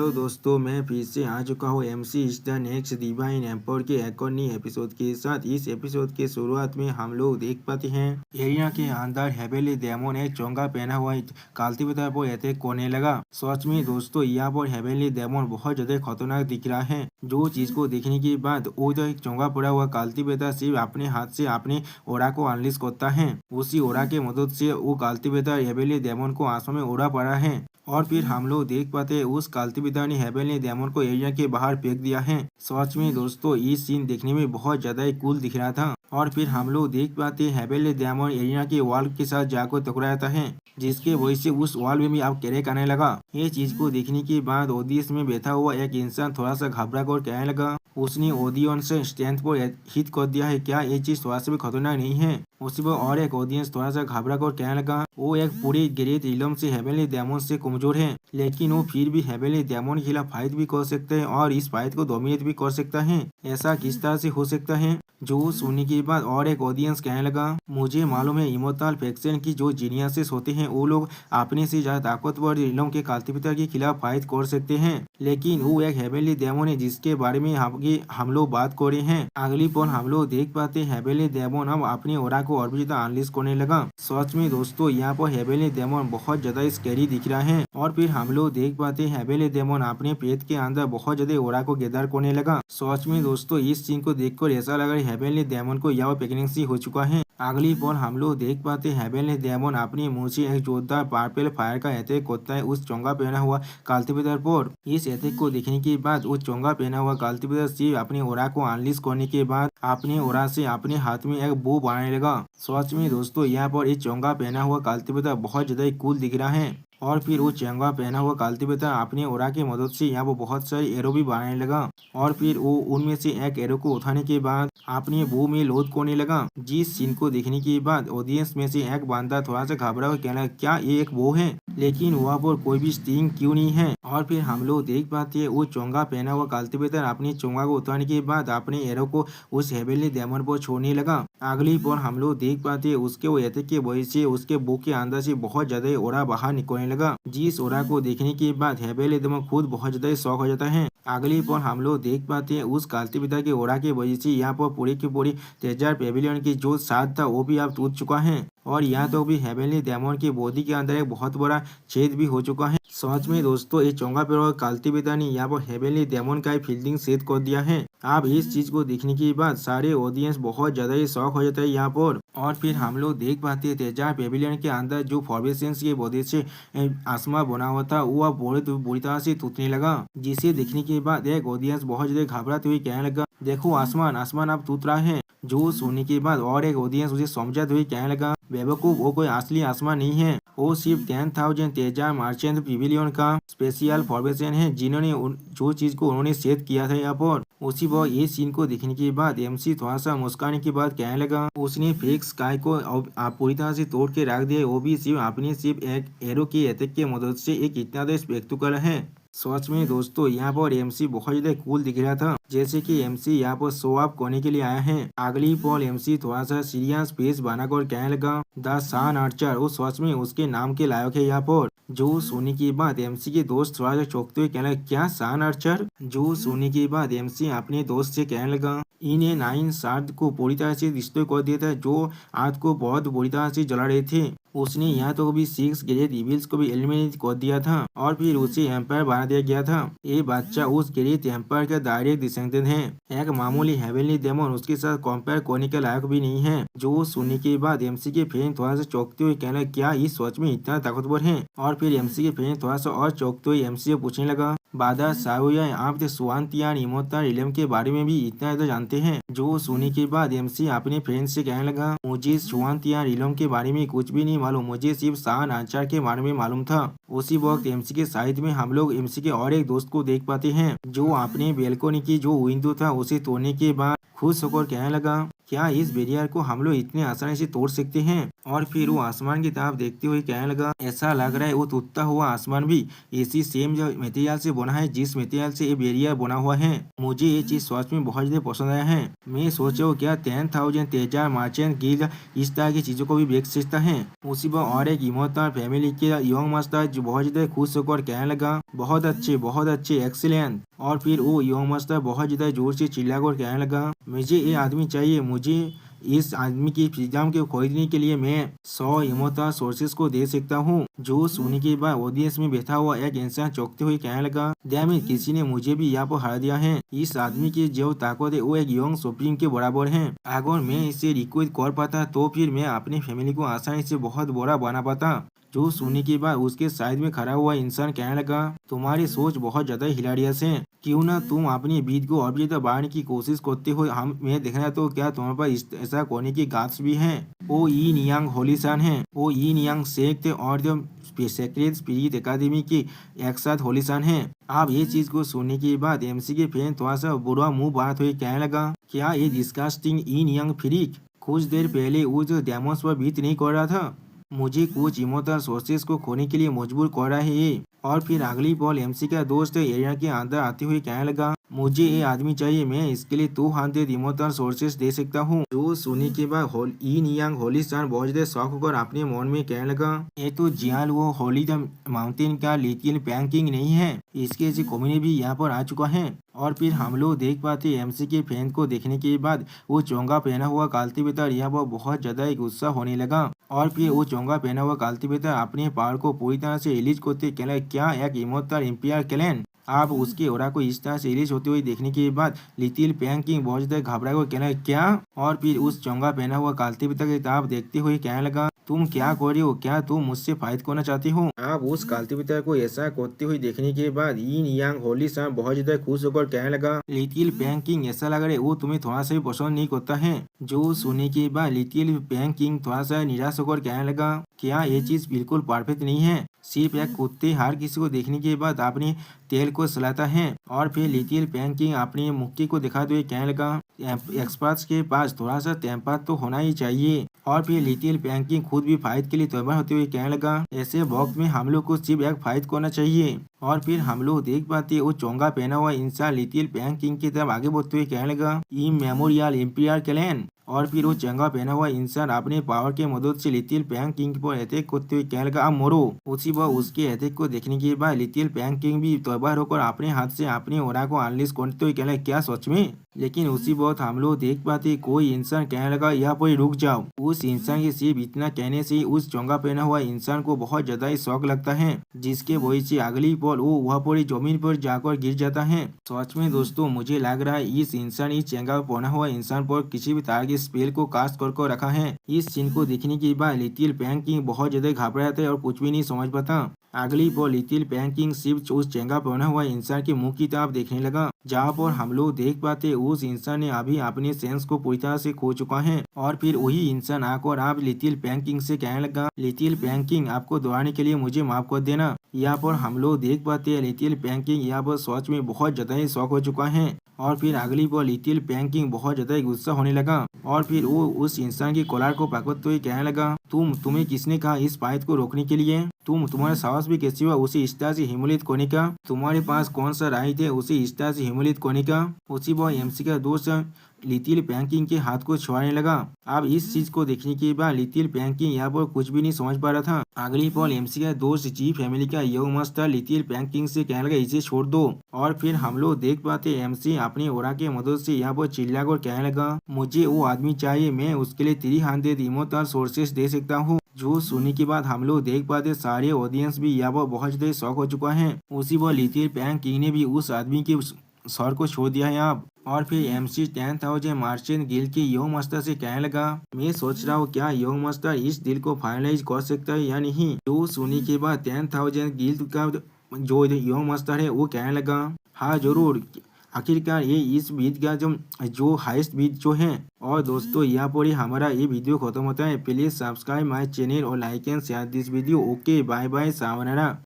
तो दोस्तों मैं फिर से आ चुका हूँ MC is the next divine empire के एक और नई एपिसोड के साथ। इस एपिसोड के शुरुआत में हम लोग देख पाते हैं एरिया के अंदर हेवेली डेमन एक चोंगा पहना हुआ कल्टीवेटर पर अटैक करने लगा। सच में दोस्तों यहाँ पर हेवेली डेमन बहुत ज्यादा खतरनाक दिख रहा है। जो चीज को देखने के बाद वो जो एक चोंगा पड़ा हुआ कल्टीवेटर सिर्फ अपने हाथ से अपने ओरा को अनलिश करता है। उसी ओरा के मदद से वो कल्टीवेटर हेवेली डेमन को आंसू में उड़ा पड़ा है और फिर हम लोग देख पाते हैं उस कल्टीवेटर ने हेवेली डेमन को एरिया के बाहर फेंक दिया है। सच में दोस्तों ये सीन देखने में बहुत ज्यादा ही कूल दिख रहा था। और फिर हम लोग देख पाते हैं हेवेली डेमन एरिया के वॉल के साथ जाकर टकराता है, जिसके वजह से उस वॉल में भी अब क्रैक आने लगा। ये चीज को देखने के बाद ऑडियंस में बैठा हुआ एक इंसान थोड़ा सा घबरा कर कहने लगा उसने ऑडियंस से स्टैंड पर हिट कर दिया है, क्या ये चीज थोड़ा सा भी खतरनाक नहीं है। उसी पर और एक ऑडियंस थोड़ा सा घबरा कर कहने लगा वो एक पूरी ग्रेट इलम से हेवेली डेमन से कमजोर है, लेकिन वो फिर भी हेवेली डेमन के खिलाफ फाइट भी कर सकते हैं और इस फाइट को डोमिनेट भी कर सकता है। ऐसा किस तरह से हो सकता है। जो सुनने के बाद और एक ऑडियंस कहने लगा मुझे मालूम है इमोर्टल फैक्शन की जो जीनियसेस होते हैं वो लोग अपने से ज्यादा ताकतवर इलम के कल्टीवेटर के खिलाफ फाइट कर सकते हैं, लेकिन वो एक हेवेली डेमन है जिसके बारे में हम लोग बात कर रहे हैं। अगली पल हम लोग देख पाते हेवेली डेमन अब अपने ओरा को और भी ज्यादा अनलिश करने लगा। सच में दोस्तों यहाँ पर हेवेली डेमन बहुत ज्यादा स्कैरी दिख रहा है। और फिर हम लोग देख पाते हेवेली डेमन अपने पेट के अंदर बहुत ज्यादा ओरा को गैदर करने लगा। सच में दोस्तों इस सीन को देखकर ऐसा लगा हेवेली डेमन को यहाँ प्रेगनेंसी हो चुका है। अगली पल हम लोग देख पाते हेवेली डेमन अपनी मुंह से एक जोरदार पर्पल फायर का अटैक करता है उस चोंगा पहना हुआ कल्टीवेटर पर। इस अटैक को देखने के बाद उस चोंगा पहना हुआ कल्टीवेटर सिर्फ अपने ओरा को अनलिश करने के बाद अपने ओरा से अपने हाथ में एक बो बनाने लगा। सच में दोस्तों यहाँ पर इस चोंगा पहना हुआ कल्टीवेटर बहुत ज्यादा कूल दिख रहा है। और फिर वो चोंगा पहना हुआ कल्टीवेटर अपने ओरा की मदद से यहाँ पर बहुत सारे एरो भी बनाने लगा और फिर वो उनमें से एक एरो को उठाने के बाद अपने बो में लोड करने लगा। जिस सीन को देखने के बाद ऑडियंस में से एक बंदा थोड़ा सा घबरा कर कहना क्या ये एक बो है, लेकिन वहाँ पर कोई भी स्टिंग क्यों नहीं है। और फिर हम लोग देख पाते हैं वो चोंगा पहना हुआ कल्टीवेटर अपनी चोंगा को उतारने के बाद अपने एरो को उस हेवेली डेमन पर छोड़ने लगा। अगली बार हम लोग देख पाते हैं उसके वो अटैक के वजह से उसके बो के अंदर से बहुत ज्यादा ओरा बाहर निकलने लगा। जिस ओरा को देखने के बाद हेवेली डेमन खुद बहुत ज्यादा शॉक हो जाता है। अगली बार हम लोग देख पाते हैं उस कल्टीवेटर के ओरा की वजह से यहाँ पर पूरी की पूरी तेजार पेविलियन की जो साथ था वो भी अब टूट चुका है और यहाँ तो भी हेवेली डेमन की बॉडी के अंदर एक बहुत बड़ा छेद भी हो चुका है। सच में दोस्तों ये चोंगा पे कल्टीवेटर ने यहाँ पर हेवेली डेमन का फील्डिंग सेट कर दिया है। अब इस चीज को देखने के बाद सारे ऑडियंस बहुत ज्यादा ही शौक हो जाता है यहाँ पर। और फिर हम लोग देख पाते हैं तेजार पेविलियन के अंदर जो फॉर्मेशन की वजह से आसमान बना हुआ था वो अब बुरी तरह से टूटने लगा, जिसे देखने के बाद एक ऑडियंस बहुत ज्यादा घबराते हुए कहने लगा देखो आसमान आसमान अब टूट रहा है। जो सुनने के बाद और एक ऑडियंस उसे समझाते हुए कहने लगा बेवकूफ वो कोई असली आसमान नहीं है, वो सिर्फ 10,000 तेजार मर्चेंट पेविलियन का स्पेशल फॉर्मेशन है जिन्होंने जो चीज को उन्होंने सेट किया था यहाँ पर। उसी वक्त ये सीन को देखने के बाद एमसी थोड़ा सा मुस्काने के बाद कहने लगा उसने फेक स्काई को आप पूरी तरह से तोड़ के रख दिया, वो भी सिर्फ एक एरो के अटैक की मदद से एक इतना स्पेक्टिकल है। सच में दोस्तों यहाँ पर एमसी बहुत ज्यादा कूल दिख रहा था, जैसे कि एमसी यहाँ पर शो अप करने के लिए आया है। अगली पल एमसी थोड़ा सा सीरियस फेस बनाकर कहने लगा द सन आर्चर, वो सच में उसके नाम के लायक है यहाँ पर। जो सोने के बाद एमसी के दोस्त थोड़ा सा चौंकते हुए कहने लगा क्या सन आर्चर। जो सोने के बाद एमसी अपने दोस्त से कहने लगा इन्हें 9 शार्द को पूरी तरह से डिस्ट्रॉय कर दिया था जो आज को बहुत बुरी तरह से जला रहे थे। उसने यहाँ तो भी 6 ग्रेट इविल्स को भी एलिमिनेट कर दिया था और फिर उसे एम्पायर बना दिया गया था। ये बच्चा उस ग्रेट एम्पायर का डायरेक्ट डिसेंडेंट है, एक मामूली हेवेली डेमन उसके साथ कंपेयर करने के लायक भी नहीं है। जो सुनने के बाद एमसी के फैन थोड़ा सा चौंकते हुए कहना क्या इस सच में इतना ताकतवर है। और फिर एमसी के फैन थोड़ा सा और चौंकते हुए एमसी से पूछने लगा बादर साहुया आप सुवांतियान इमोर्टल इलम के बारे में भी इतना ज्यादा जानते हैं। जो सुनने के बाद एमसी अपने फ्रेंड से कहने लगा मुझे सुवांतियान इलम के बारे में कुछ भी नहीं मालूम, मुझे सिर्फ सान आचार के बारे में मालूम था। उसी वक्त एमसी के साइड में हम लोग एमसी के और एक दोस्त को देख पाते हैं जो अपने बेलकोनी की जो विंडो था उसे तोड़ने के बाद खुश होकर कहने लगा क्या इस बैरियर को हम लोग इतने आसानी से तोड़ सकते हैं? और फिर वो आसमान की तरफ देखते हुए कहने लगा, ऐसा लग रहा है वो टूटता हुआ आसमान भी इसी सेम जो मटेरियल से बना है जिस मटेरियल से ये बैरियर बना हुआ है। मुझे ये चीज सच में बहुत ज्यादा पसंद आया है। मैं सोच रहा हूँ क्या 10,000 तेजा मर्चेंट गिल्ड इस तरह की चीजों को भी बेच सकता है। उसी पर और एक इमोटल फैमिली के यंग मास्टर जो बहुत ज्यादा खुश होकर कहने लगा, बहुत अच्छे एक्सीलेंट। और फिर वो यंग मास्टर बहुत ज्यादा जोर से चिल्लाकर कहने लगा, मुझे ये आदमी चाहिए, मुझे इस आदमी की फिल्म को खरीदने के लिए मैं 100 इमोटल सोर्सेस को दे सकता हूँ। जो सुनने के बाद ऑडियंस में बैठा हुआ एक इंसान चौंकते हुए कहने लगा, डैम इट, किसी ने मुझे भी यहाँ पर हरा दिया है। इस आदमी की जो ताकत है वो एक यंग सुप्रीम के बराबर है। अगर मैं इसे रिक्वेस्ट कर पाता तो फिर मैं अपनी फैमिली को आसानी से बहुत बड़ा बना पाता। जो सुनने के बाद उसके साइड में खड़ा हुआ इंसान कहने लगा, तुम्हारी सोच बहुत ज्यादा हिलारियस है, क्यों ना तुम अपनी बीट को और भी ज्यादा बढ़ाने की कोशिश करते हो। हम मैं देखना तो क्या तुम्हारे पास ऐसा करने की गाट्स भी है। ओ ई नियांग होलीसान है, ओ ई नियांग सेक्ट और जो सेक्रेट स्पिरिट एकेडमी की एक साथ होलीसान है। आप ये चीज को सुनने के बाद एमसी के फैन थोड़ा सा बुरा मुंह बात हुए कहने लगा, क्या ये डिस्कास्टिंग ई नियांग फ्रीक कुछ देर पहले वो जो डेमोस पर बीट नहीं कर रहा था, मुझे कुछ इमोटल सोर्सेस को खोने के लिए मजबूर कर रहा है ये। और फिर अगली बॉल एमसी का दोस्त एरिया के अंदर आते हुए कहने लगा, मुझे ये आदमी चाहिए, मैं इसके लिए 200 इमोटल सोर्सेस दे सकता हूँ। जो सुनने के बाद ई नियांग होली स्टार बहुत ज्यादा शौक होकर अपने मन में कहने लगा, ये तो जियाल वो होली द माउंटेन का लिटिल पैंकिंग नहीं है, इसके जी कॉम्युनिटी भी यहाँ पर आ चुका है। और फिर हम लोग देख पाते एमसी के फैन को देखने के बाद वो चोंगा पहना हुआ कल्टीवेटर यहाँ पर बहुत ज्यादा ही गुस्सा होने लगा। और फिर वो चोंगा पहना हुआ कल्टीवेटर अपने पावर को पूरी तरह से रिलीज करते कहला, क्या एक इमोटल इंपियर क्लैन। आप उसके ओरा को इस तरह से रिलीज होते हुए देखने के बाद लिटिल पैंकिंग बहुत ज्यादा घबरा कर कहना, क्या। और फिर उस चोंगा पहना हुआ कल्टीवेटर की तरफ देखते हुए कहने लगा, तुम क्या कर रहे हो, क्या तुम मुझसे फाइट करना चाहते हो। आप उस कल्टीवेटर को ऐसा करते हुए देखने के बाद यिन यांग होली साहब बहुत ज्यादा खुश होकर कहने लगा, लिटिल पैंकिंग ऐसा लग रहा है वो तुम्हें थोड़ा सा भी पसंद नहीं करता है। जो सुनने के बाद लिटिल पैंकिंग थोड़ा सा निराश होकर कहने लगा, क्या ये चीज बिल्कुल परफेक्ट नहीं है, सिर्फ एक कुत्ते हर किसी को देखने के बाद अपने तेल को सलाता है। और फिर लिटिल पैंकिंग अपनी मुक्की को दिखाते हुए कहने लगा, एक्सपर्ट्स के पास थोड़ा सा टेम्पर तो होना ही चाहिए। और फिर लिटिल पैंकिंग खुद भी फाइट के लिए तैयार होते हुए कहने लगा, ऐसे वक्त में हम लोग को सिर्फ एक फाइट करना चाहिए। और फिर हम लोग देख पाते वो चोंगा पहना हुआ इंसान लिटिल पैंकिंग की तरफ आगे बढ़ते हुए कहने लगा, ई मेमोरियल इंपीरियल क्लैन। और फिर वो चंगा पहना हुआ इंसान अपने पावर की मदद से लिटिल पैंकिंग पर अटैक करते हुए कहने लगा, आप मरो। उसी वक्त उसके अटैक को देखने के बाद लिटिल पैंकिंग भी तैयार होकर अपने हाथ से अपने ओरा को अनलिश करते हुए कहने लगा, क्या सच में। लेकिन उसी वक्त हम लोग देख पाते कोई इंसान कहने लगा, यहाँ पर रुक जाओ। उस इंसान के सिर्फ इतना कहने से उस चोंगा पहना हुआ इंसान को बहुत ज्यादा ही शौक लगता है, जिसके वजह से अगली पल वो वहाँ पर जमीन पर जाकर गिर जाता है। सच में दोस्तों मुझे लग रहा है इस इंसान इस चोंगा पहना हुआ इंसान पर किसी भी तरह के स्पेल को कास्ट कर रखा है। इस सीन को देखने के बाद लिटिल पैंकिंग बहुत ज्यादा घबरा जाता है और कुछ भी नहीं समझ पाता। अगली पल लिटिल पैंकिंग सिर्फ उस चेंगा पहना हुआ इंसान के मुंह की तरफ देखने लगा, जहाँ पर हम लोग देख पाते उस इंसान ने अभी अपने सेंस को पूरी तरह से खो चुका है। और फिर वही इंसान आकर आप लिटिल पैंकिंग से कहने लगा, लिटिल पैंकिंग आपको दोहराने के लिए मुझे माफ कर देना। यहाँ पर हम लोग देख पाते हैं लिटिल पैंकिंग यहाँ पर सच में बहुत ज्यादा ही शौक हो चुका है। और फिर अगली बार लिटिल पैंकिंग बहुत ज्यादा ही गुस्सा होने लगा। और फिर वो उस इंसान की कॉलर को पकड़ते हुए कहने लगा, तुम्हें किसने कहा इस फाइट को रोकने के लिए, तुम्हारा साहस भी कैसे हुआ उसे इस तरह से हिमोलित करने का, तुम्हारे पास कौन सा राइट है उसे इस तरह से हिमोलित करने का। उसी बार एमसी का दोस्त लिटिल पैंकिंग के हाथ को छुड़ाने लगा। अब इस चीज को देखने के बाद लिटिल पैंकिंग यहाँ पर कुछ भी नहीं समझ पा रहा था। अगली पल एमसी का दोस्त जी फैमिली का यंग मास्टर लिटिल पैंकिंग से कहने लगा, इसे छोड़ दो। और फिर हम लोग देख पाते एमसी अपनी ओरा के मदद से यहाँ पर चिल्लाकर कहने लगा, मुझे वो आदमी चाहिए, मैं उसके लिए 300 इमोटल सोर्सेस दे सकता हूँ। जो सुनने के बाद हम लोग देख पाते सारे ऑडियंस भी यहाँ पर बहुत ज्यादा शौक हो चुका है। उसी पर लिटिल पैंकिंग ने भी उस आदमी के सर को छोड़ दिया है आप। और फिर एमसी 10,000 मार्चेंट गिल्ड के यंग मास्टर से कहने लगा, मैं सोच रहा हूँ क्या यंग मास्टर इस डील को फाइनलाइज कर सकता है या नहीं। जो सुनने के बाद 10,000 गिल्ड का जो यंग मास्टर है वो कहने लगा, हाँ जरूर, आखिरकार ये इस बीट का जो हाईएस्ट बीट जो है। और दोस्तों यहाँ पर ही हमारा ये वीडियो खत्म होता है। प्लीज सब्सक्राइब माय चैनल और like and share this video. Okay bye bye, सावनारा।